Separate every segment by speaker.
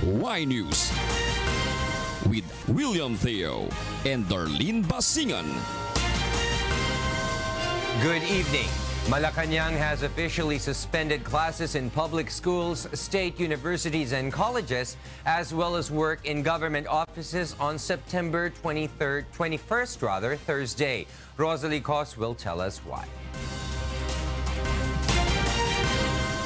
Speaker 1: Y News with William Theo and Darlene Basingan.
Speaker 2: Good evening. Malacañang has officially suspended classes in public schools, state universities, and colleges, as well as work in government offices on September 21st, Thursday. Rosalie Cos will tell us why.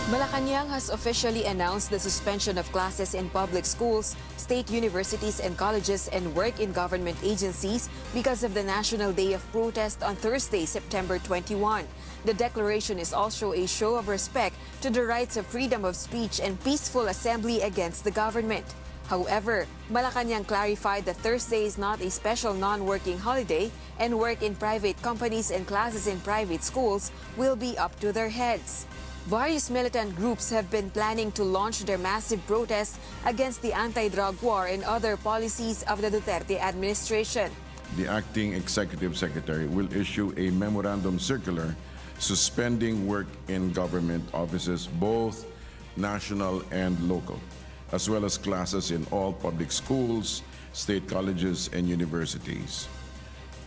Speaker 3: Malacañang has officially announced the suspension of classes in public schools, state universities and colleges, and work in government agencies because of the National Day of Protest on Thursday, September 21. The declaration is also a show of respect to the rights of freedom of speech and peaceful assembly against the government. However, Malacañang clarified that Thursday is not a special non-working holiday, and work in private companies and classes in private schools will be up to their heads. Various militant groups have been planning to launch their massive protests against the anti-drug war and other policies of the Duterte administration.
Speaker 4: The acting executive secretary will issue a memorandum circular suspending work in government offices, both national and local, as well as classes in all public schools, state colleges, and universities.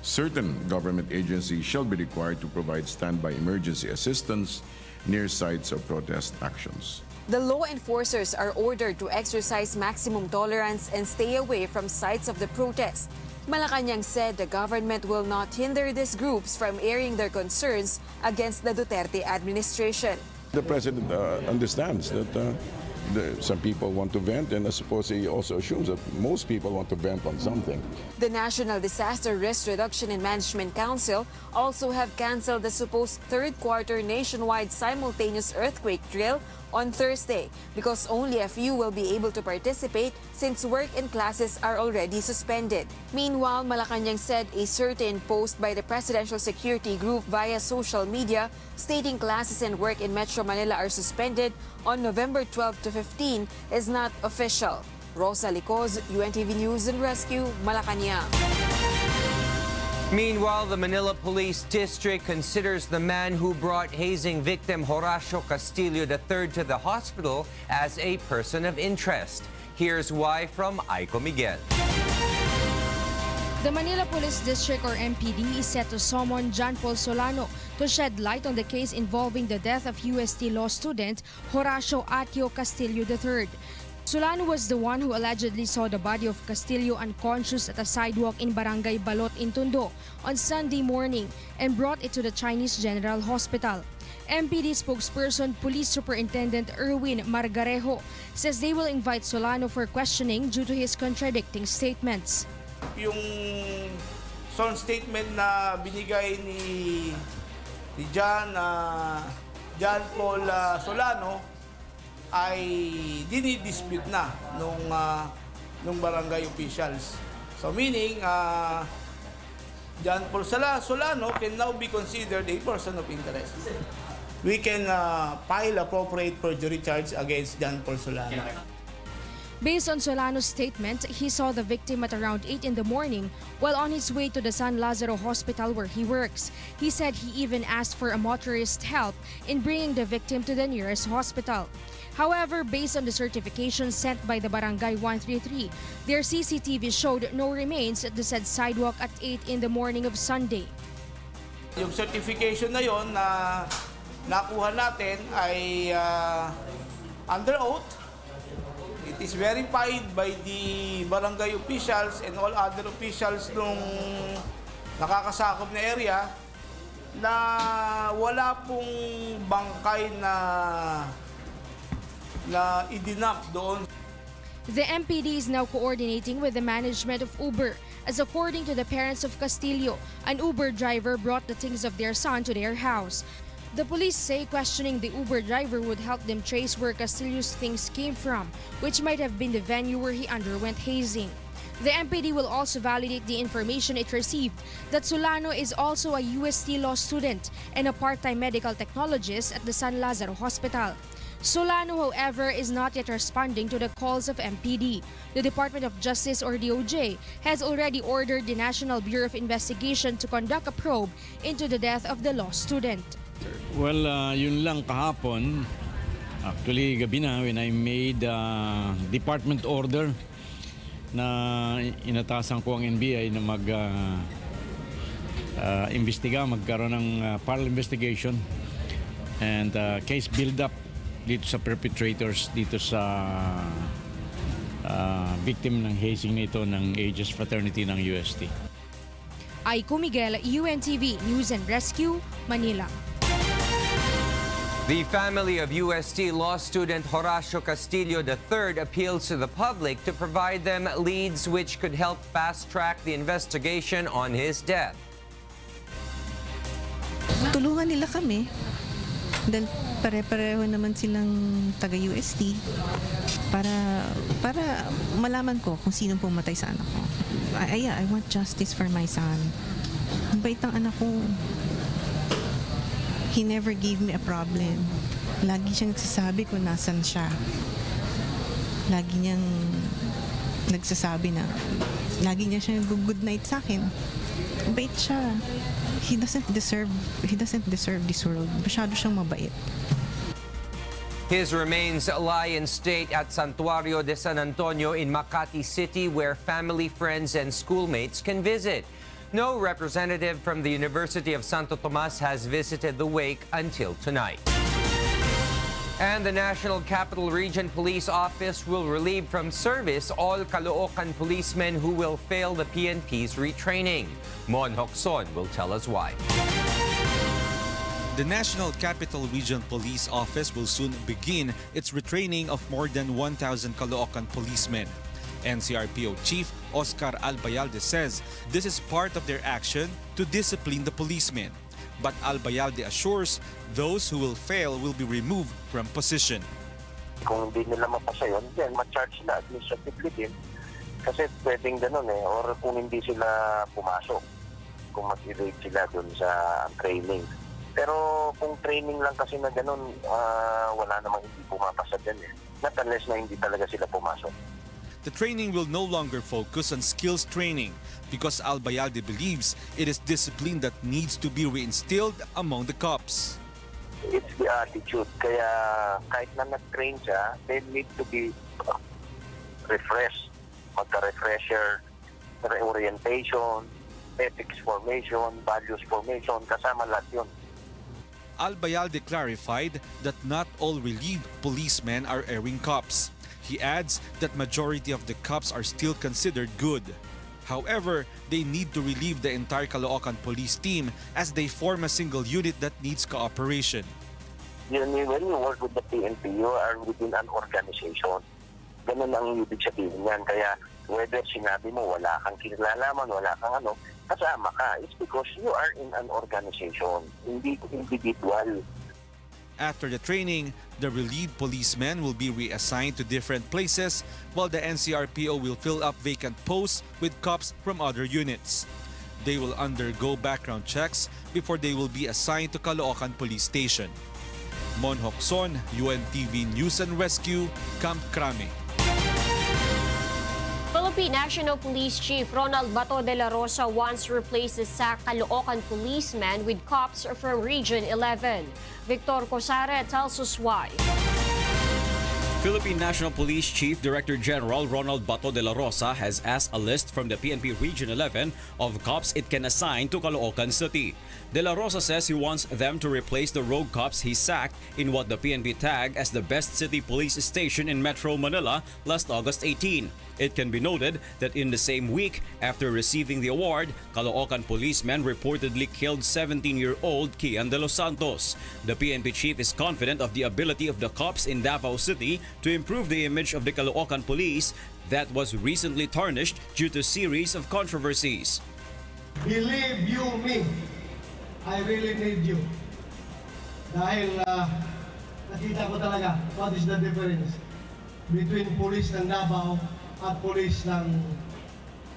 Speaker 4: Certain government agencies shall be required to provide standby emergency assistance near sites of protest actions.
Speaker 3: The law enforcers are ordered to exercise maximum tolerance and stay away from sites of the protest. Malacañang said the government will not hinder these groups from airing their concerns against the Duterte administration.
Speaker 4: The president understands that some people want to vent, and I suppose he also assumes that most people want to vent on something.
Speaker 3: The National Disaster Risk Reduction and Management Council also have canceled the supposed third quarter nationwide simultaneous earthquake drill on Thursday because only a few will be able to participate since work and classes are already suspended. Meanwhile, Malacañang said a certain post by the Presidential Security Group via social media stating classes and work in Metro Manila are suspended on November 12 to 15 is not official. Rosalie Cos, UNTV News and Rescue, Malacañang.
Speaker 2: Meanwhile, the Manila Police District considers the man who brought hazing victim Horacio Castillo III to the hospital as a person of interest. Here's why from Aiko Miguel.
Speaker 5: The Manila Police District or MPD is set to summon John Paul Solano to shed light on the case involving the death of UST law student Horacio Atio Castillo III. Solano was the one who allegedly saw the body of Castillo unconscious at a sidewalk in Barangay Balot in Tondo on Sunday morning and brought it to the Chinese General Hospital. MPD spokesperson Police Superintendent Erwin Margarejo says they will invite Solano for questioning due to his contradicting statements.
Speaker 6: Yung sworn statement na binigay ni John Paul Solano ay dinidispute na nung barangay officials. So meaning, John Paul Solano can now be considered a person of interest. We can file appropriate perjury charge against John Paul Solano.
Speaker 5: Based on Solano's statement, he saw the victim at around 8 in the morning while on his way to the San Lazaro Hospital where he works. He said he even asked for a motorist's help in bringing the victim to the nearest hospital. However, based on the certification sent by the Barangay 133, their CCTV showed no remains at the said sidewalk at 8 in the morning of Sunday.
Speaker 6: Yung certification na yon na nakuha natin ay under oath. It is verified by the barangay officials and all other officials nung nakakasakop na area na wala pong bangkay na idinap doon.
Speaker 5: The MPD is now coordinating with the management of Uber, as according to the parents of Castillo, an Uber driver brought the things of their son to their house. The police say questioning the Uber driver would help them trace where Castillo's things came from, which might have been the venue where he underwent hazing. The MPD will also validate the information it received that Solano is also a UST law student and a part-time medical technologist at the San Lazaro Hospital. Solano, however, is not yet responding to the calls of MPD. The Department of Justice or DOJ has already ordered the National Bureau of Investigation to conduct a probe into the death of the law student.
Speaker 7: Well, yun lang kahapon, Actually, gabi na when I made department order na inatasan ko ang NBI na mag-investiga, magkaroon ng parallel investigation and case build up dito sa perpetrators, dito sa victim ng hazing nito ng Aegis Fraternity ng UST.
Speaker 5: Aiko Miguel, UNTV News and Rescue, Manila.
Speaker 2: The family of UST law student Horacio Castillo III appeals to the public to provide them leads which could help fast-track the investigation on his death.
Speaker 8: Tulungan nila kami dahil pare-pareho naman silang taga-UST para malaman ko kung sinong pumatay sa anak ko. I want justice for my son. Ang bait ng anak ko. He never gave me a problem. Lagi siyang nagsasabi kung nasan siya. Lagi niyang nagsasabi na, lagi niya siyang good night sa akin. Mabait siya. He doesn't deserve this world. Masyado siyang mabait.
Speaker 2: His remains lie in state at Santuario de San Antonio in Makati City, where family, friends, and schoolmates can visit. No representative from the University of Santo Tomas has visited the wake until tonight. And the National Capital Region Police Office will relieve from service all Caloocan policemen who will fail the PNP's retraining. Mon Hokson will tell us why.
Speaker 9: The National Capital Region Police Office will soon begin its retraining of more than 1,000 Caloocan policemen. NCRPO Chief Oscar Albayalde says this is part of their action to discipline the policemen. But Albayalde assures those who will fail will be removed from position.
Speaker 10: Kung hindi nila mapasa yun, then ma-charge sila administratively din. Kasi pwedeng ganun or kung hindi sila pumasok, kung mag-evade sila dun sa training. Pero kung training lang kasi na ganun, wala namang hindi pumapasa din Not unless na hindi talaga sila pumasok.
Speaker 9: The training will no longer focus on skills training because Albayalde believes it is discipline that needs to be reinstilled among the cops.
Speaker 10: It's the attitude. Kaya kahit na nag-train siya, they need to be refreshed. Magka-refresher, reorientation, ethics formation, values formation, kasama lahat yun.
Speaker 9: Albayalde clarified that not all relieved policemen are erring cops. He adds that majority of the cops are still considered good. However, they need to relieve the entire Caloocan police team as they form a single unit that needs cooperation.
Speaker 10: When you work with the PNP, you are within an organization. Ganun ang ibig sabihin yan. Kaya whether sinabi mo wala kang kinalalaman, wala kang kasama ka, it's because you are in an organization, hindi individual.
Speaker 9: After the training, the relieved policemen will be reassigned to different places while the NCRPO will fill up vacant posts with cops from other units. They will undergo background checks before they will be assigned to Caloocan Police Station. Mon Hokson, UNTV News and Rescue, Camp Crame.
Speaker 11: Philippine National Police Chief Ronald Bato de la Rosa once replaced the sacked Caloocan policeman with cops from Region 11. Victor Cosare tells us why.
Speaker 1: Philippine National Police Chief Director General Ronald Bato de la Rosa has asked a list from the PNP Region 11 of cops it can assign to Caloocan City. De la Rosa says he wants them to replace the rogue cops he sacked in what the PNP tagged as the best city police station in Metro Manila last August 18. It can be noted that in the same week after receiving the award, Caloocan policemen reportedly killed 17-year-old Kian de los Santos. The PNP chief is confident of the ability of the cops in Davao City to improve the image of the Caloocan police that was recently tarnished due to a series of controversies.
Speaker 12: Believe you me, I really need you. Dahil nakita ko talaga what is the difference between police ng Davao at police ng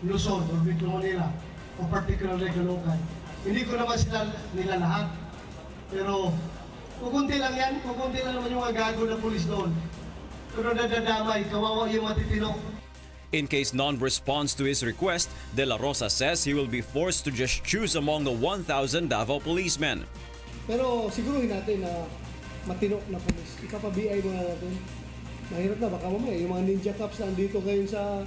Speaker 12: Luzon o Metro Manila o particularly Caloocan. Hindi ko naman sila nila lahat. Pero kukunti lang yan, kukunti lang naman yung mga gago na police doon. Pero nadadamay, kawawa yung matitino.
Speaker 1: In case none responds to his request, De La Rosa says he will be forced to just choose among the 1,000 Davao policemen.
Speaker 12: Pero siguruhin natin na matino na police. Ikapabiay mo na natin. Mahirap na, baka mamaya yung mga ninja cops na andito ngayon sa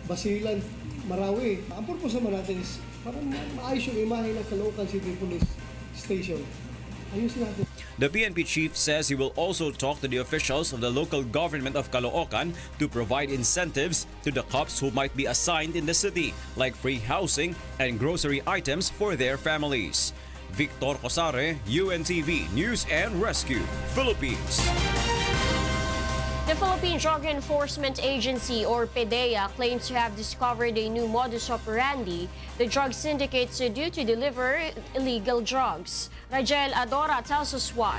Speaker 12: Basilan, Marawi. Ang purpose naman natin is para maayos yung imahe ng Caloocan City Police Station. Ayusin natin.
Speaker 1: The PNP chief says he will also talk to the officials of the local government of Caloocan to provide incentives to the cops who might be assigned in the city, like free housing and grocery items for their families. Victor Cosare, UNTV News and Rescue, Philippines.
Speaker 11: The Philippine Drug Enforcement Agency, or PDEA, claims to have discovered a new modus operandi. The drug syndicates are due to deliver illegal drugs. Rajel Adora tells us why.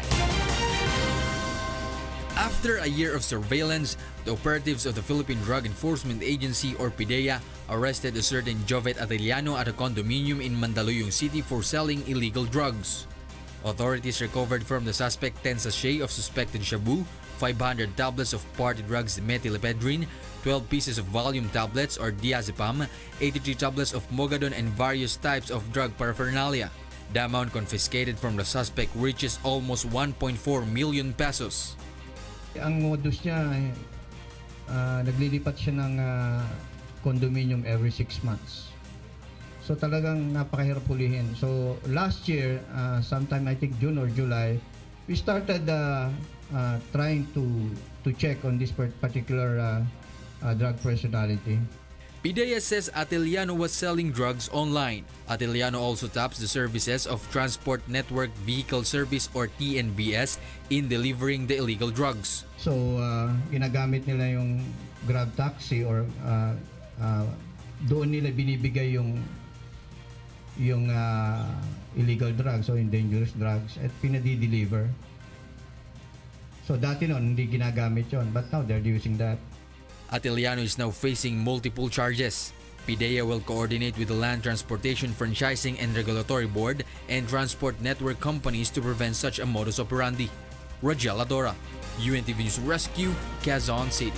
Speaker 13: After a year of surveillance, the operatives of the Philippine Drug Enforcement Agency, or PDEA, arrested a certain Jovet Ateliano at a condominium in Mandaluyong City for selling illegal drugs. Authorities recovered from the suspect 10 sachets of suspected shabu, 500 tablets of party drugs methylepedrine, 12 pieces of volume tablets or diazepam, 83 tablets of mogadon and various types of drug paraphernalia. The amount confiscated from the suspect reaches almost 1.4 million pesos.
Speaker 14: Ang modus niya, naglilipat siya ng condominium every 6 months. So talagang napakahirap pulihin. So last year, sometime I think June or July, we started trying to check on this particular drug personality.
Speaker 13: PDEA says Ateliano was selling drugs online. Ateliano also taps the services of Transport Network Vehicle Service, or TNVS, in delivering the illegal drugs.
Speaker 14: So ginagamit nila yung Grab taxi or doon nila binibigay yung illegal drugs o dangerous drugs at pinadi-deliver. So dati noon hindi ginagamit yon, but now they're using that.
Speaker 13: Ateliano is now facing multiple charges. PDEA will coordinate with the Land Transportation Franchising and Regulatory Board and transport network companies to prevent such a modus operandi. Rajel Adora, UNTV News Rescue, Quezon City.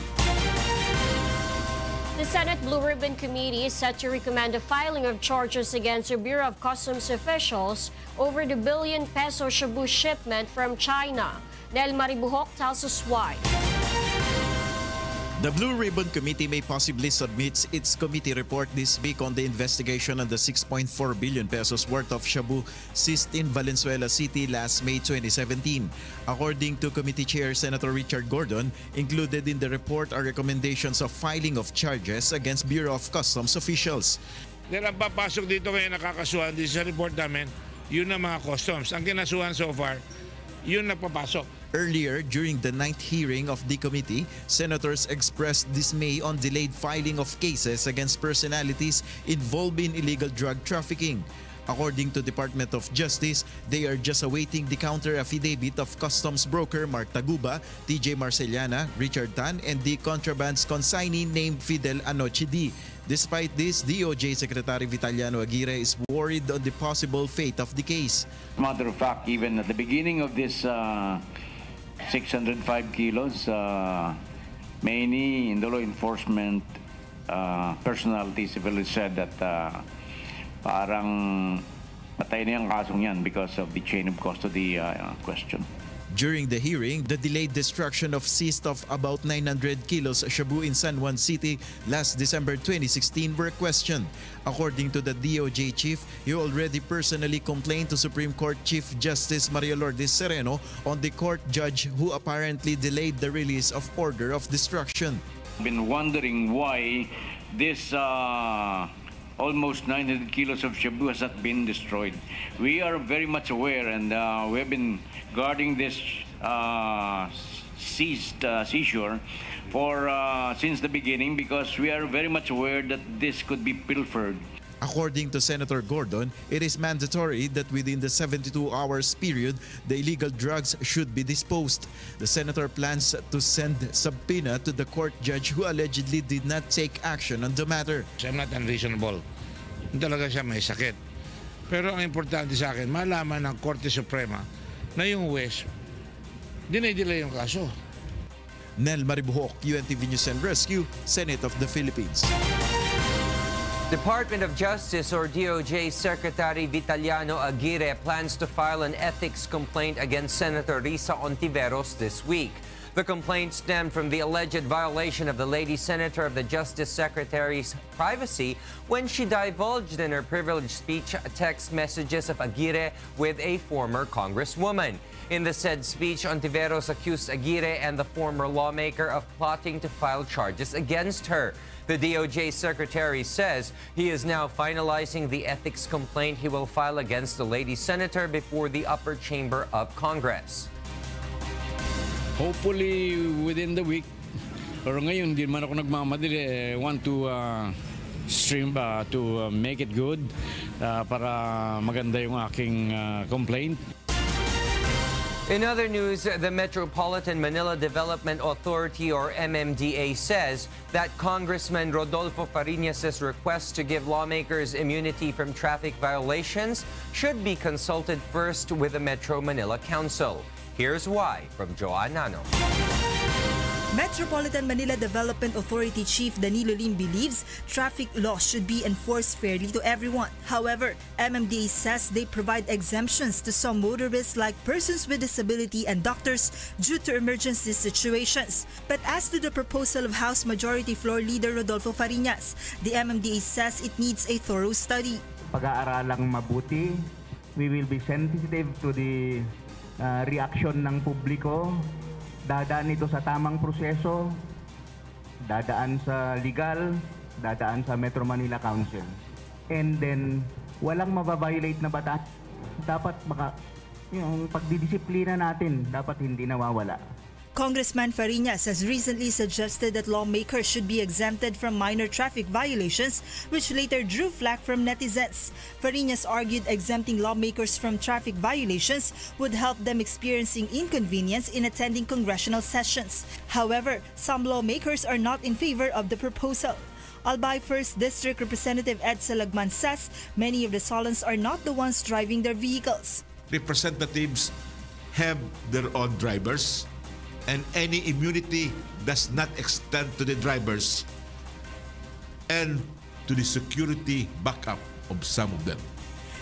Speaker 11: The Senate Blue Ribbon Committee is set to recommend the filing of charges against the Bureau of Customs officials over the billion peso shabu shipment from China. Nel Maribuhok tells us why.
Speaker 15: The Blue Ribbon Committee may possibly submit its committee report this week on the investigation on the 6.4 billion pesos worth of shabu seized in Valenzuela City last May 2017. According to Committee Chair Senator Richard Gordon, included in the report are recommendations of filing of charges against Bureau of Customs officials.
Speaker 16: Ang papasok dito ngayon nakakasuhan dito sa report namin, yun ang mga customs. Ang kinasuhan so far, yun nagpapasok.
Speaker 15: Earlier, during the 9th hearing of the committee, senators expressed dismay on delayed filing of cases against personalities involved in illegal drug trafficking. According to Department of Justice, they are just awaiting the counter-affidavit of customs broker Mark Taguba, TJ Marceliana, Richard Tan, and the contrabands consignee named Fidel Anoche D. Despite this, DOJ Secretary Vitaliano Aguirre is worried on the possible fate of the case.
Speaker 17: Matter of fact, even at the beginning of this 605 kilos, many in the law enforcement personalities have said that parang patay na yung kasong yan because of the chain of custody question.
Speaker 15: During the hearing, the delayed destruction of seized of about 900 kilos shabu in San Juan City last December 2016 were questioned. According to the DOJ chief, he already personally complained to Supreme Court Chief Justice Maria Lourdes Sereno on the court judge who apparently delayed the release of order of destruction.
Speaker 17: I've been wondering why this almost 900 kilos of shabu has not been destroyed. We are very much aware, and we have been guarding this seizure for since the beginning, because we are very much aware that this could be pilfered.
Speaker 15: According to Senator Gordon, it is mandatory that within the 72 hours period, the illegal drugs should be disposed. The senator plans to send subpoena to the court judge who allegedly did not take action on the matter.
Speaker 16: I'm not unreasonable. Talaga siya may sakit. Pero ang importante sa akin, malaman ng Korte Suprema na yung West, dinay-delay yung kaso.
Speaker 15: Nel Maribuhok, UNTV News and Rescue, Senate of the Philippines.
Speaker 2: Department of Justice or DOJ Secretary Vitaliano Aguirre plans to file an ethics complaint against Senator Risa Ontiveros this week. The complaint stemmed from the alleged violation of the lady senator of the Justice Secretary's privacy when she divulged in her privileged speech text messages of Aguirre with a former congresswoman. In the said speech, Ontiveros accused Aguirre and the former lawmaker of plotting to file charges against her. The DOJ Secretary says he is now finalizing the ethics complaint he will file against the lady senator before the upper chamber of Congress.
Speaker 7: Hopefully within the week. Pero ngayon, hindi man ako nagmamadali. I want to stream to make it good para maganda yung aking complaint.
Speaker 2: In other news, the Metropolitan Manila Development Authority or MMDA says that Congressman Rodolfo Fariñas' request to give lawmakers immunity from traffic violations should be consulted first with the Metro Manila Council. Here's why from Joanne Nano.
Speaker 18: Metropolitan Manila Development Authority Chief Danilo Lim believes traffic laws should be enforced fairly to everyone. However, MMDA says they provide exemptions to some motorists like persons with disability and doctors due to emergency situations. But as to the proposal of House Majority Floor Leader Rodolfo Fariñas, the MMDA says it needs a thorough study.
Speaker 19: Pag-aaralang mabuti, we will be sensitive to the reaction ng publiko. Dadaan ito sa tamang proseso, dadaan sa legal, dadaan sa Metro Manila Council. And then, walang mababiolate na batas. Dapat yung pagdidisiplina natin, dapat hindi nawawala.
Speaker 18: Congressman Fariñas has recently suggested that lawmakers should be exempted from minor traffic violations, which later drew flack from netizens. Fariñas argued exempting lawmakers from traffic violations would help them experiencing inconvenience in attending congressional sessions. However, some lawmakers are not in favor of the proposal. Albay 1st District Representative EDSA Lagman says many of the Solons are not the ones driving their vehicles.
Speaker 20: Representatives have their own drivers, and any immunity does not extend to the drivers and to the security backup of some of them.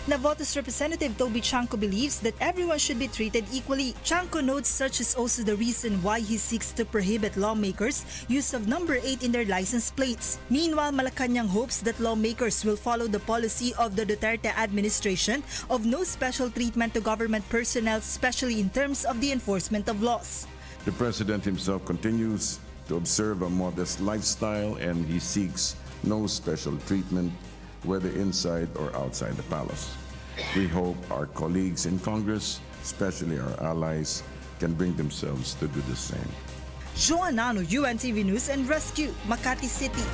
Speaker 18: Navotas Representative Toby Chanco believes that everyone should be treated equally. Chanco notes such is also the reason why he seeks to prohibit lawmakers' use of number 8 in their license plates. Meanwhile, Malacañang hopes that lawmakers will follow the policy of the Duterte administration of no special treatment to government personnel, especially in terms of the enforcement of laws.
Speaker 4: The President himself continues to observe a modest lifestyle and he seeks no special treatment, whether inside or outside the palace. We hope our colleagues in Congress, especially our allies, can bring themselves to do the same.
Speaker 18: Joanne Nano, UNTV News and Rescue, Makati City.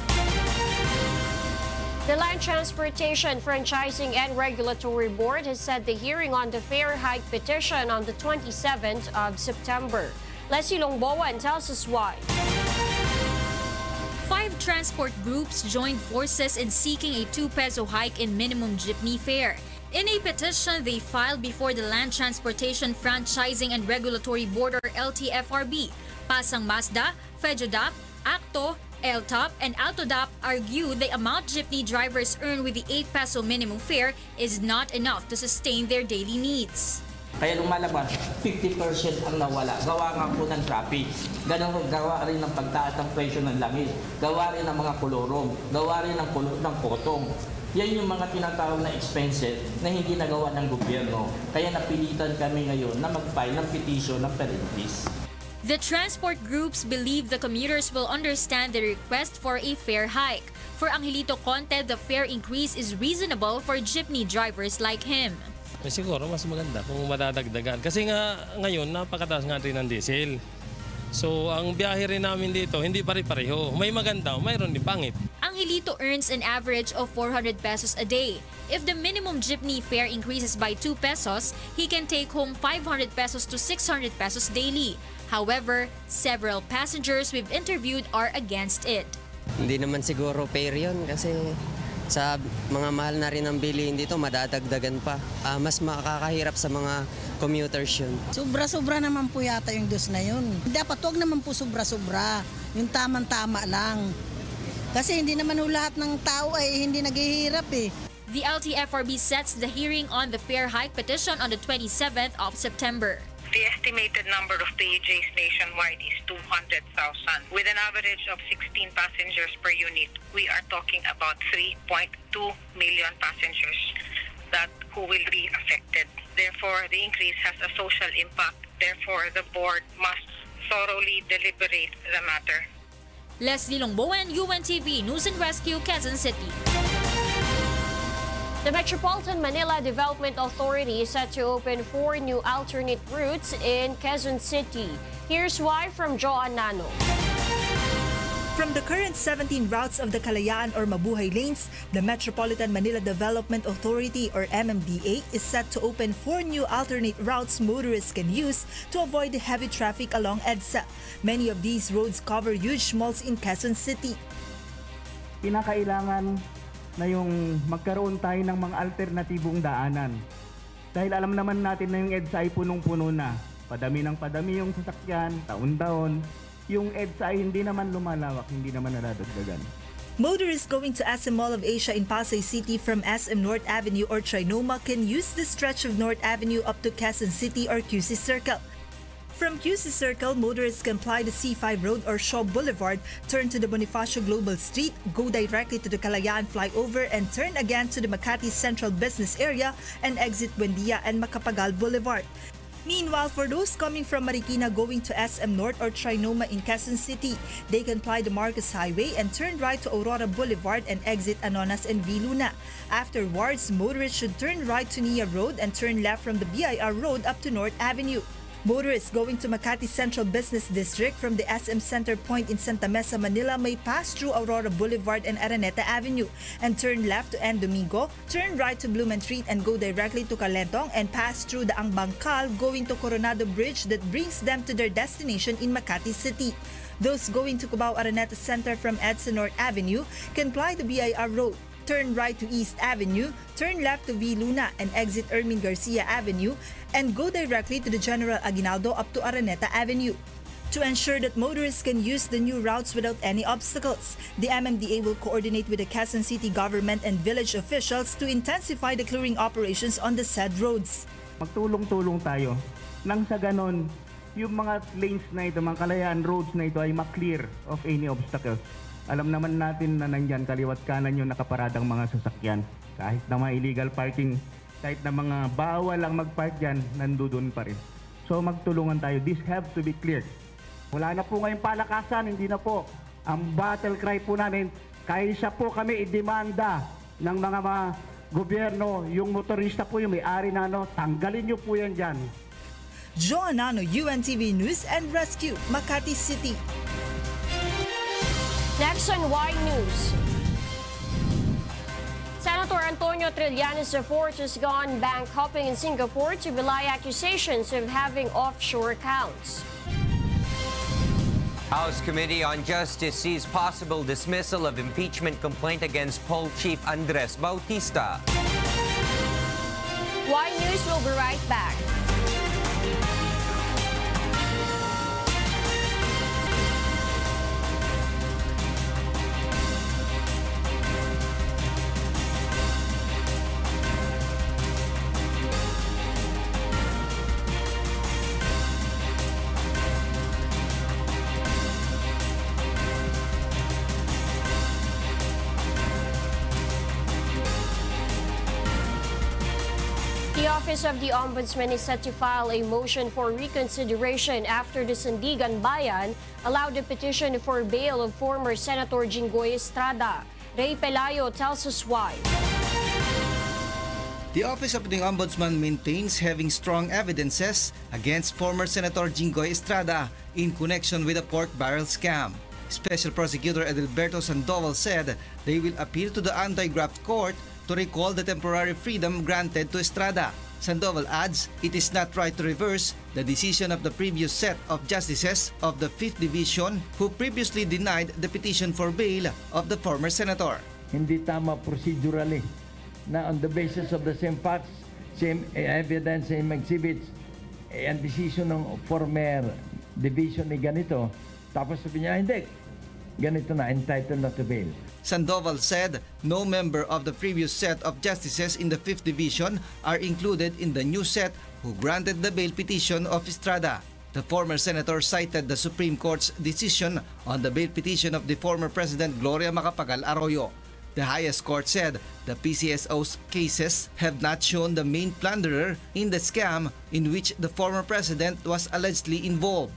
Speaker 11: The Land Transportation Franchising and Regulatory Board has set the hearing on the fare hike petition on the 27th of September. Leslie Longboan tells us why.
Speaker 21: 5 transport groups joined forces in seeking a 2 peso hike in minimum jeepney fare. In a petition they filed before the Land Transportation Franchising and Regulatory Board or LTFRB, Pasang Mazda, FEJODAP, ACTO, LTOP, and AutoDAP argue the amount jeepney drivers earn with the 8 peso minimum fare is not enough to sustain their daily needs.
Speaker 22: Kaya lumalabas, 50% ang nawala. Gawa nga po ng traffic. Ganun gawa rin ng pagtaas ng presyo ng langis. Gawa rin ng mga kolorong. Gawa rin ng potong. Yan yung mga tinatawag na expenses na hindi nagawa ng gobyerno. Kaya napilitan kami ngayon na mag-file ng petition ng per-increase.
Speaker 21: The transport groups believe the commuters will understand the request for a fare hike. For Angelito Conte, the fare increase is reasonable for jeepney drivers like him.
Speaker 23: Siguro mas maganda kung madadagdagan. Kasi nga ngayon napakataas nga rin ng diesel. So ang biyahe rin namin dito hindi pare-pareho. May maganda, mayroon din pangit.
Speaker 21: Angelito earns an average of 400 pesos a day. If the minimum jeepney fare increases by 2 pesos, he can take home 500 pesos to 600 pesos daily. However, several passengers we've interviewed are against it.
Speaker 24: Hindi naman siguro fair yun kasi sa mga mahal na rin ang bilihin dito, madadagdagan pa. Mas makakahirap sa mga commuters yun.
Speaker 25: Sobra-sobra naman po yata yung dos na yun. Dapat huwag naman po sobra-sobra. Yung tamang-tama lang. Kasi hindi naman lahat ng tao ay hindi naghihirap eh.
Speaker 21: The LTFRB sets the hearing on the fare hike petition on the 27th of September.
Speaker 3: The estimated number of PEJs nationwide is 200,000. With an average of 16 passengers per unit, we are talking about 3.2 million passengers who will be affected. Therefore, the increase has a social impact. Therefore, the board must thoroughly deliberate the matter.
Speaker 21: Leslie Longbowen, UNTV News and Rescue, Quezon City.
Speaker 11: The Metropolitan Manila Development Authority is set to open 4 new alternate routes in Quezon City. Here's why from Joan Nano.
Speaker 18: From the current 17 routes of the Kalayaan or Mabuhay lanes, the Metropolitan Manila Development Authority or MMDA is set to open 4 new alternate routes motorists can use to avoid the heavy traffic along EDSA. Many of these roads cover huge malls in Quezon City.
Speaker 19: Kinakailangan na yung magkaroon tayo ng mga alternatibong daanan. Dahil alam naman natin na yung EDSA ay punong-puno na. Padami ng padami yung sasakyan, taon-taon. Yung EDSA ay hindi naman lumalawak, hindi naman nadadagdagan.
Speaker 18: Motorists going to SM Mall of Asia in Pasay City from SM North Avenue or Trinoma can use the stretch of North Avenue up to Quezon City or QC Circle. From QC Circle, motorists can fly the C5 Road or Shaw Boulevard, turn to the Bonifacio Global Street, go directly to the Kalayaan flyover, and turn again to the Makati Central Business Area and exit Buendia and Macapagal Boulevard. Meanwhile, for those coming from Marikina going to SM North or Trinoma in Quezon City, they can fly the Marcos Highway and turn right to Aurora Boulevard and exit Anonas and V. Luna. Afterwards, motorists should turn right to Nia Road and turn left from the BIR Road up to North Avenue. Motorists going to Makati Central Business District from the SM Center Point in Santa Mesa, Manila may pass through Aurora Boulevard and Araneta Avenue and turn left to N. Domingo, turn right to Blumen Street and go directly to Calentong and pass through the Angbangkal going to Coronado Bridge that brings them to their destination in Makati City. Those going to Cubao Araneta Center from EDSA North Avenue can fly the BIR Road, turn right to East Avenue, turn left to V. Luna and exit Ermin Garcia Avenue, and go directly to the General Aguinaldo up to Araneta Avenue. To ensure that motorists can use the new routes without any obstacles, the MMDA will coordinate with the Quezon City government and village officials to intensify the clearing operations on the said roads.
Speaker 19: Magtulong-tulong tayo nang sa ganon, yung mga lanes na ito, mga Kalayaan roads na ito ay ma-clear of any obstacles. Alam naman natin na nandyan kaliwat kanan yung nakaparadang mga sasakyan. Kahit na mga illegal parking, kahit na mga bawal lang mag-park dyan, nandoon pa rin. So magtulungan tayo. This have to be cleared. Wala na po ngayong palakasan, hindi na po. Ang battle cry po namin, kaysa po kami idemanda ng mga gobyerno, yung motorista po yung may-ari na tanggalin nyo po yan dyan.
Speaker 18: Joan Nano, UNTV News and Rescue, Makati City.
Speaker 11: Next on Y News. Senator Antonio Trillanes IV has gone bank hopping in Singapore to belie accusations of having offshore accounts.
Speaker 2: House Committee on Justice sees possible dismissal of impeachment complaint against Poll Chief Andres Bautista.
Speaker 11: Y News will be right back. The Office of the Ombudsman is set to file a motion for reconsideration after the Sandigan Bayan allowed a petition for bail of former Senator Jinggoy Estrada. Ray Pelayo tells us why.
Speaker 5: The Office of the Ombudsman maintains having strong evidences against former Senator Jinggoy Estrada in connection with the pork barrel scam. Special Prosecutor Edelberto Sandoval said they will appeal to the anti-graft court to recall the temporary freedom granted to Estrada. Sandoval adds it is not right to reverse the decision of the previous set of justices of the 5th Division who previously denied the petition for bail of the former senator.
Speaker 6: Hindi tama procedurally na on the basis of the same facts, same evidence, same exhibits, ang decision ng former division ni ganito, tapos sabi niya, hindi, ganito na, entitled not to bail.
Speaker 5: Sandoval said no member of the previous set of justices in the 5th Division are included in the new set who granted the bail petition of Estrada. The former senator cited the Supreme Court's decision on the bail petition of the former President Gloria Macapagal Arroyo. The highest court said the PCSO's cases have not shown the main plunderer in the scam in which the former president was allegedly involved.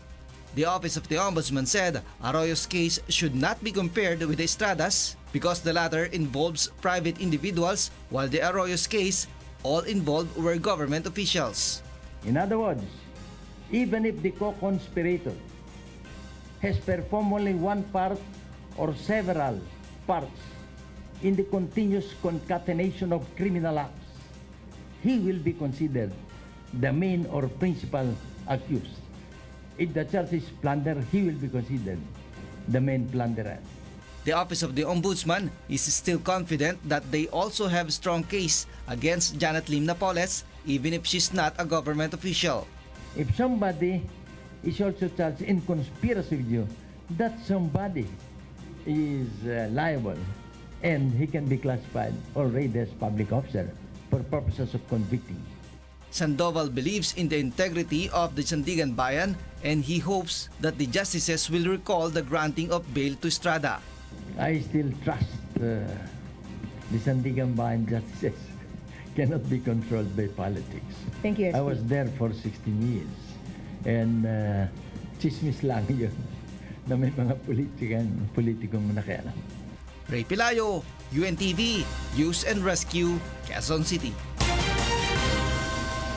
Speaker 5: The Office of the Ombudsman said Arroyo's case should not be compared with Estrada's because the latter involves private individuals while the Arroyo's case, all involved were government officials.
Speaker 6: In other words, even if the co-conspirator has performed only one part or several parts in the continuous concatenation of criminal acts, he will be considered the main or principal accused. If the charge is plunder, he will be considered the main plunderer.
Speaker 5: The Office of the Ombudsman is still confident that they also have a strong case against Janet Lim Napoles, even if she's not a government official.
Speaker 6: If somebody is also charged in conspiracy with you, that somebody is liable and he can be classified already as public officer for purposes of convicting.
Speaker 5: Sandoval believes in the integrity of the Sandigan Bayan and he hopes that the justices will recall the granting of bail to Estrada.
Speaker 6: I still trust the Sandigan Bayan justices cannot be controlled by politics.
Speaker 18: Thank you.
Speaker 6: I was there for 16 years and chismis lang yun na may mga politikong nakialam.
Speaker 5: Ray Pilayo, UNTV, News and Rescue, Quezon City.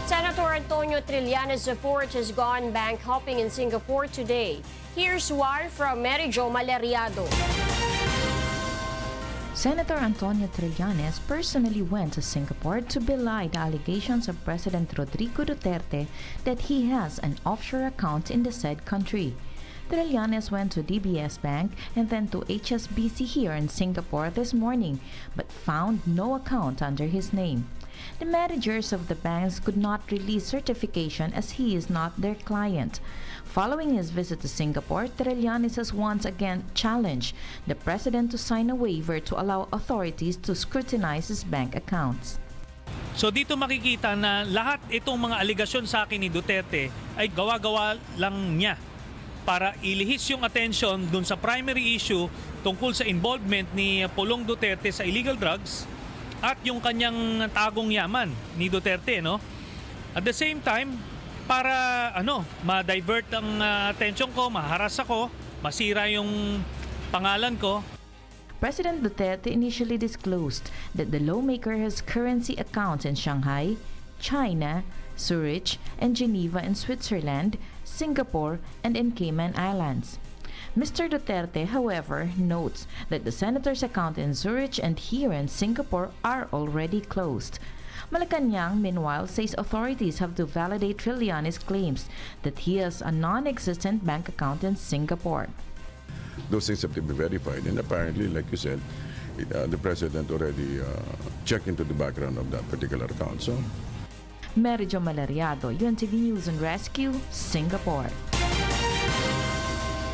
Speaker 11: Senator Antonio Trillanes IV has gone bank hopping in Singapore today. Here's why from Merijo Malariado.
Speaker 1: Senator Antonio Trillanes personally went to Singapore to belie the allegations of President Rodrigo Duterte that he has an offshore account in the said country. Trillanes went to DBS Bank and then to HSBC here in Singapore this morning, but found no account under his name. The managers of the banks could not release certification as he is not their client. Following his visit to Singapore, Trillanes has once again challenged the president to sign a waiver to allow authorities to scrutinize his bank accounts.
Speaker 8: So dito makikita na lahat itong mga aligasyon sa akin ni Duterte ay gawa-gawa lang niya para ilihis yung attention dun sa primary issue tungkol sa involvement ni Pulong Duterte sa illegal drugs at yung kanyang tagong yaman ni Duterte, no? At the same time, para ma-divert ang attention ko, maharas ako, masira yung pangalan ko.
Speaker 1: President Duterte initially disclosed that the Lawmaker has currency accounts in Shanghai, China, Zurich, and Geneva in Switzerland, Singapore, and in Cayman Islands. Mr. Duterte, however, notes that the senator's account in Zurich and here in Singapore are already closed. Malacañang, meanwhile, says authorities have to validate Trillanes' claims that he has a non-existent bank account in Singapore.
Speaker 4: Those things have to be verified, and apparently, like you said, the president already checked into the background of that particular account. So,
Speaker 1: Merijo Malariado, UNTV News and Rescue, Singapore.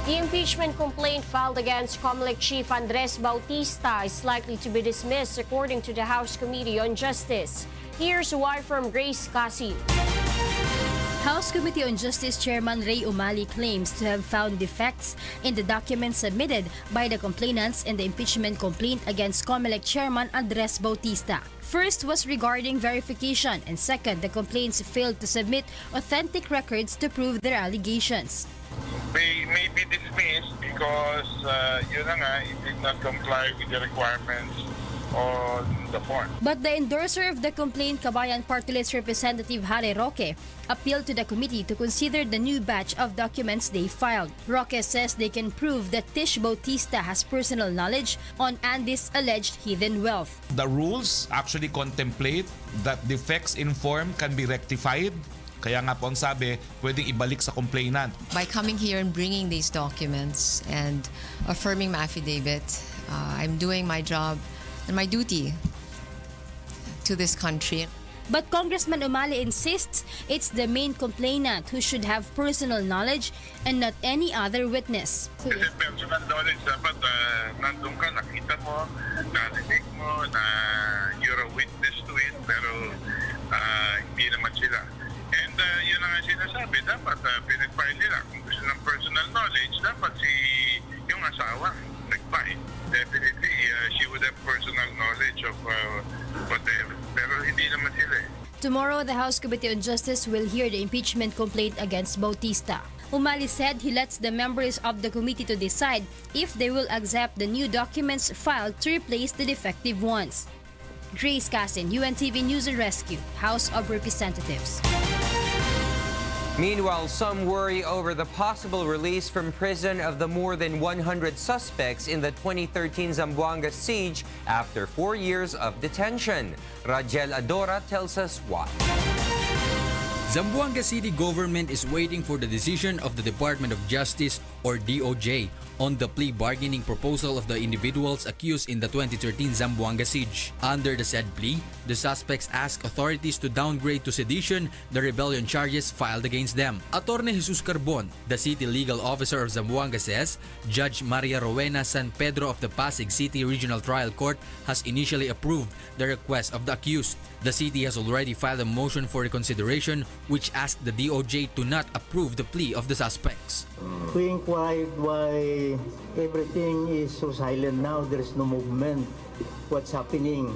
Speaker 11: The impeachment complaint filed against COMELEC Chief Andres Bautista is likely to be dismissed according to the House Committee on Justice. Here's why from Grace Casi.
Speaker 9: House Committee on Justice Chairman Ray Umali claims to have found defects in the documents submitted by the complainants in the impeachment complaint against COMELEC Chairman Andres Bautista. First was regarding verification, and second, the complaints failed to submit authentic records to prove their allegations.
Speaker 10: They may be dismissed because it did not comply with the requirements on the form.
Speaker 9: But the endorser of the complaint, Kabayan Party List Representative Harry Roque, appealed to the committee to consider the new batch of documents they filed. Roque says they can prove that Tish Bautista has personal knowledge on Andy's alleged hidden wealth.
Speaker 12: The rules actually contemplate that defects in form can be rectified. Kaya nga po ang sabi, pwedeng ibalik sa complainant.
Speaker 26: By coming here and bringing these documents and affirming my affidavit, I'm doing my job and my duty to this country.
Speaker 9: But Congressman Umali insists it's the main complainant who should have personal knowledge and not any other witness.
Speaker 10: Kasi personal knowledge dapat nandun ka, nakita mo, narinig mo, na you're a witness to it, pero hindi naman sila. And yun ang sinasabi, dapat pinag-file nila. Kung gusto ng personal knowledge, dapat yung asawa nag-file. Definitely, she would have personal knowledge of whatever. Pero hindi naman sila eh.
Speaker 9: Tomorrow, the House Committee on Justice will hear the impeachment complaint against Bautista. Umali said he lets the members of the committee to decide if they will accept the new documents filed to replace the defective ones. Grace Casin, UNTV News and Rescue, House of Representatives.
Speaker 2: Meanwhile, some worry over the possible release from prison of the more than 100 suspects in the 2013 Zamboanga siege after 4 years of detention. Rajel Adora tells us why.
Speaker 7: Zamboanga City government is waiting for the decision of the Department of Justice or DOJ on the plea bargaining proposal of the individuals accused in the 2013 Zamboanga siege. Under the said plea, the suspects ask authorities to downgrade to sedition the rebellion charges filed against them. Attorney Jesus Carbon, the city legal officer of Zamboanga, says Judge Maria Rowena San Pedro of the Pasig City Regional Trial Court has initially approved the request of the accused. The city has already filed a motion for reconsideration which asked the DOJ to not approve the plea of the suspects.
Speaker 13: We inquired why everything is so silent now, there is no movement. What's happening?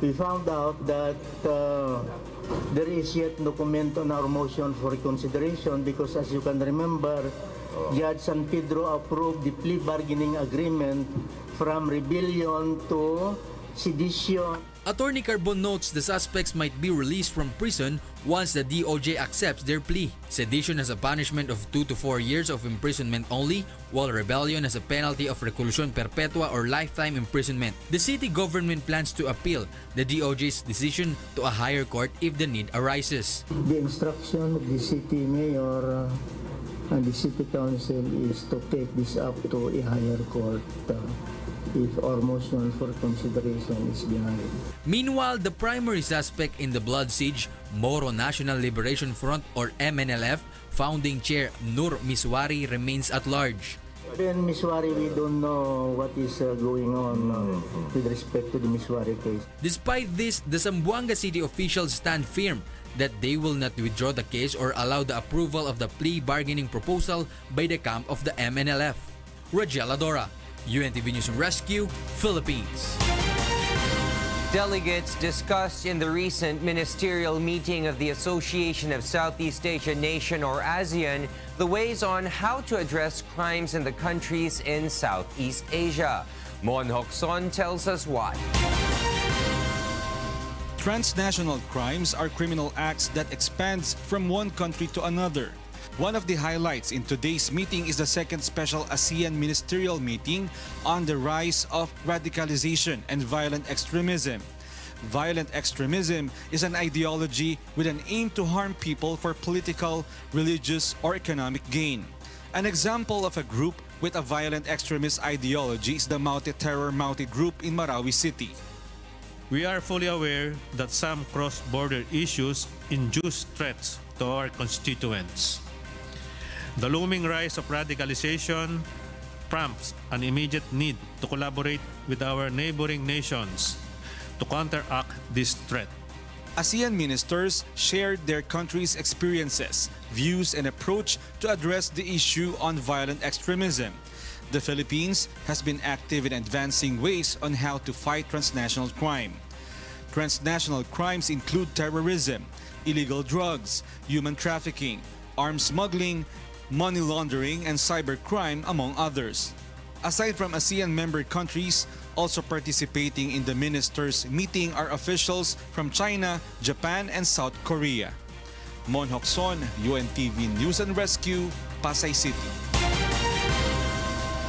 Speaker 13: We found out that there is yet no comment on our motion for reconsideration because, as you can remember, Judge San Pedro approved the plea bargaining agreement from rebellion to sedition.
Speaker 7: Attorney Carbon notes the suspects might be released from prison once the DOJ accepts their plea. Sedition has a punishment of 2 to 4 years of imprisonment only, while rebellion has a penalty of reclusion perpetua or lifetime imprisonment. The city government plans to appeal the DOJ's decision to a higher court if the need arises.
Speaker 13: The instruction of the city mayor and the city council is to take this up to a higher court if our motion for consideration is denied.
Speaker 7: Meanwhile, the primary suspect in the blood siege, Moro National Liberation Front or MNLF, founding chair Nur Miswari remains at large.
Speaker 13: Then Miswari, we don't know what is going on with respect to the Miswari case.
Speaker 7: Despite this, the Zamboanga city officials stand firm that they will not withdraw the case or allow the approval of the plea bargaining proposal by the camp of the MNLF. Rajel Adora, UNTV News and Rescue, Philippines.
Speaker 2: Delegates discussed in the recent ministerial meeting of the Association of Southeast Asian Nation or ASEAN the ways on how to address crimes in the countries in Southeast Asia. Mon Hokson tells us why.
Speaker 14: Transnational crimes are criminal acts that expands from one country to another. One of the highlights in today's meeting is the second special ASEAN ministerial meeting on the rise of radicalization and violent extremism. Violent extremism is an ideology with an aim to harm people for political, religious, or economic gain. An example of a group with a violent extremist ideology is the Maute Terror Maute Group in Marawi City.
Speaker 15: We are fully aware that some cross-border issues induce threats to our constituents. The looming rise of radicalization prompts an immediate need to collaborate with our neighboring nations to counteract this threat.
Speaker 14: ASEAN ministers shared their countries' experiences, views, and approach to address the issue on violent extremism. The Philippines has been active in advancing ways on how to fight transnational crime. Transnational crimes include terrorism, illegal drugs, human trafficking, arms smuggling, money laundering, and cybercrime, among others. Aside from ASEAN member countries, also participating in the ministers' meeting are officials from China, Japan, and South Korea. Mon Hokson, UNTV News and Rescue, Pasay City.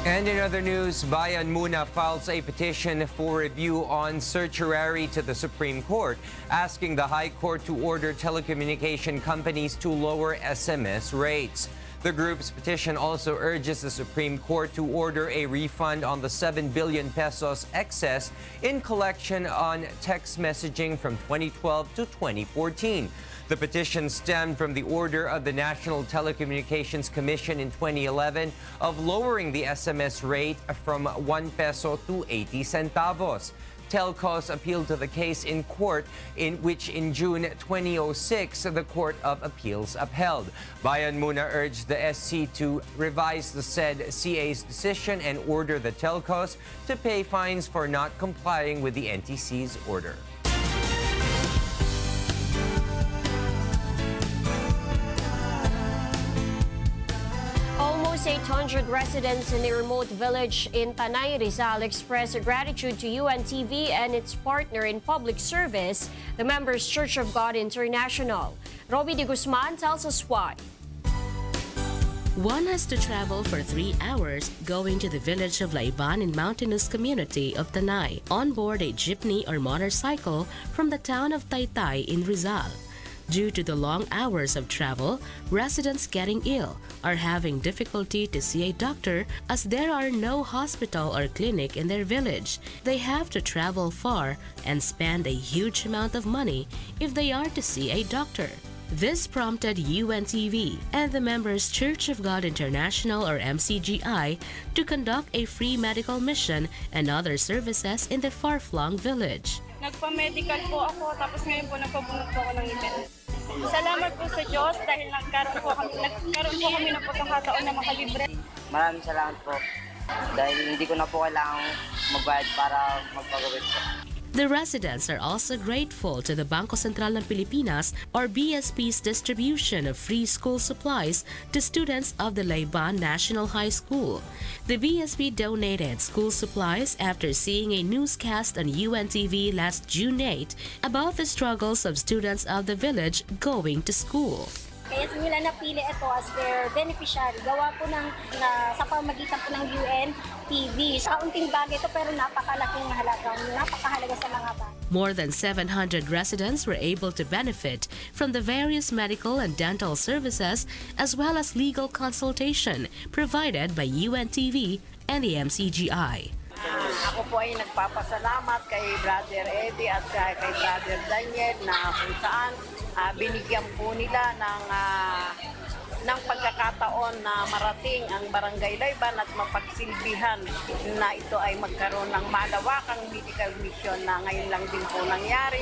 Speaker 2: And in other news, Bayan Muna files a petition for review on certiorari to the Supreme Court, asking the High Court to order telecommunication companies to lower SMS rates. The group's petition also urges the Supreme Court to order a refund on the 7 billion pesos excess in collection on text messaging from 2012 to 2014. The petition stemmed from the order of the National Telecommunications Commission in 2011 of lowering the SMS rate from 1 peso to 80 centavos. Telcos appealed to the case in court, in which in June 2006 the Court of Appeals upheld. Bayan Muna urged the SC to revise the said CA's decision and order the telcos to pay fines for not complying with the NTC's order.
Speaker 11: Almost 800 residents in a remote village in Panay, Rizal expressed gratitude to UNTV and its partner in public service, the Members Church of God International. Roby de Guzman tells us why.
Speaker 16: One has to travel for 3 hours going to the village of Laiban in mountainous community of Tanay on board a jeepney or motorcycle from the town of Taytay in Rizal. Due to the long hours of travel, residents getting ill are having difficulty to see a doctor as there are no hospital or clinic in their village. They have to travel far and spend a huge amount of money if they are to see a doctor. This prompted UNTV and the Members Church of God International or MCGI to conduct a free medical mission and other services in the far-flung village.
Speaker 17: Nagpa-medical po ako, tapos ngayon po nagpabunot po ako ng event. Salamat po sa Diyos dahil nagkaroon po kami ng pagkakataon na makalibre.
Speaker 20: Maraming salamat po dahil hindi ko na po kailangang magbayad para magpagawin po.
Speaker 16: The residents are also grateful to the Bangko Sentral ng Pilipinas or BSP's distribution of free school supplies to students of the Laiban National High School. The BSP donated school supplies after seeing a newscast on UNTV last June 8 about the struggles of students of the village going to school.
Speaker 17: Kaya nila napili ito as their beneficiary. Gawa po sa pamagitan po ng UNTV. Kaunting bagay ito pero napakalaking napakahalaga sa mga bata.
Speaker 16: More than 700 residents were able to benefit from the various medical and dental services as well as legal consultation provided by UNTV and the MCGI.
Speaker 22: Ako po ay nagpapasalamat kay Brother Eddie at kay Brother Daniel na kung saan binigyan po nila ng pagkakataon na marating ang Barangay Laiban at mapagsilbihan na ito ay magkaroon ng malawakang medical mission na ngayon lang din po nangyari.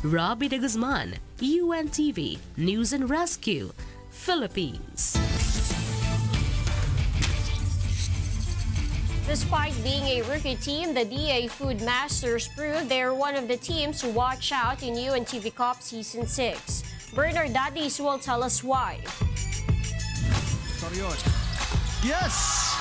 Speaker 16: Roby de Guzman, UNTV News and Rescue, Philippines.
Speaker 11: Despite being a rookie team, the DA Food Masters proved they're one of the teams to watch out in UNTV Cup Season 6. Bernard Daddies will tell us why.
Speaker 23: Yes!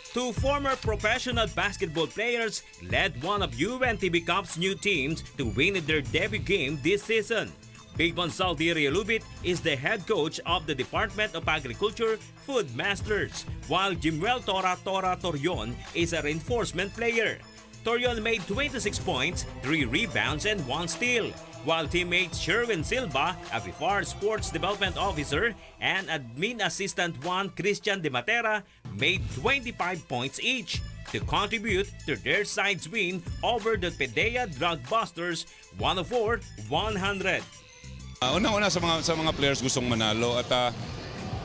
Speaker 23: Two former professional basketball players led one of UNTV Cup's new teams to win in their debut game this season. Big Saldi Realubit is the head coach of the Department of Agriculture Food Masters, while Jimuel Tora Torion is a reinforcement player. Torion made 26 points, 3 rebounds, and 1 steal, while teammates Sherwin Silva, a FIFAR Sports Development Officer, and Admin Assistant 1 Christian De Matera made 25 points each to contribute to their side's win over the PDEA Drug Busters 104-100.
Speaker 24: Unang-una sa mga players gustong manalo at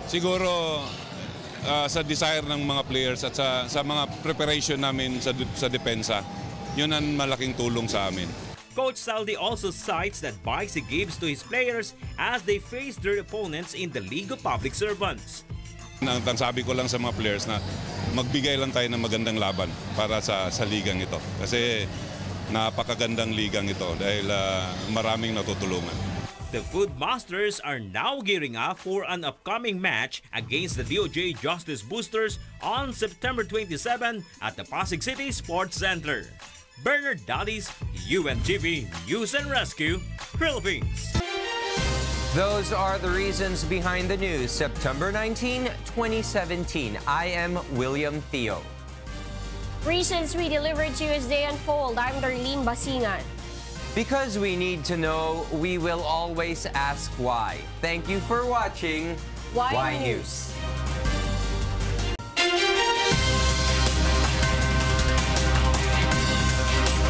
Speaker 24: siguro sa desire ng mga players at sa mga preparation namin sa depensa, yun ang malaking tulong sa amin.
Speaker 23: Coach Saldi also cites the advice he gives to his players as they face their opponents in the League of Public Servants.
Speaker 24: Ang sabi ko lang sa mga players na magbigay lang tayo ng magandang laban para sa ligang ito. Kasi napakagandang ligang ito dahil maraming natutulungan.
Speaker 23: The Food Masters are now gearing up for an upcoming match against the DOJ Justice Boosters on September 27 at the Pasig City Sports Center. Bernard Daddies, UNTV News and Rescue, Philippines.
Speaker 2: Those are the reasons behind the news. September 19, 2017. I am William Theo.
Speaker 11: Reasons we delivered to you as they unfold. I'm Darlene Basingan.
Speaker 2: Because we need to know, we will always ask why. Thank you for watching
Speaker 11: Why News.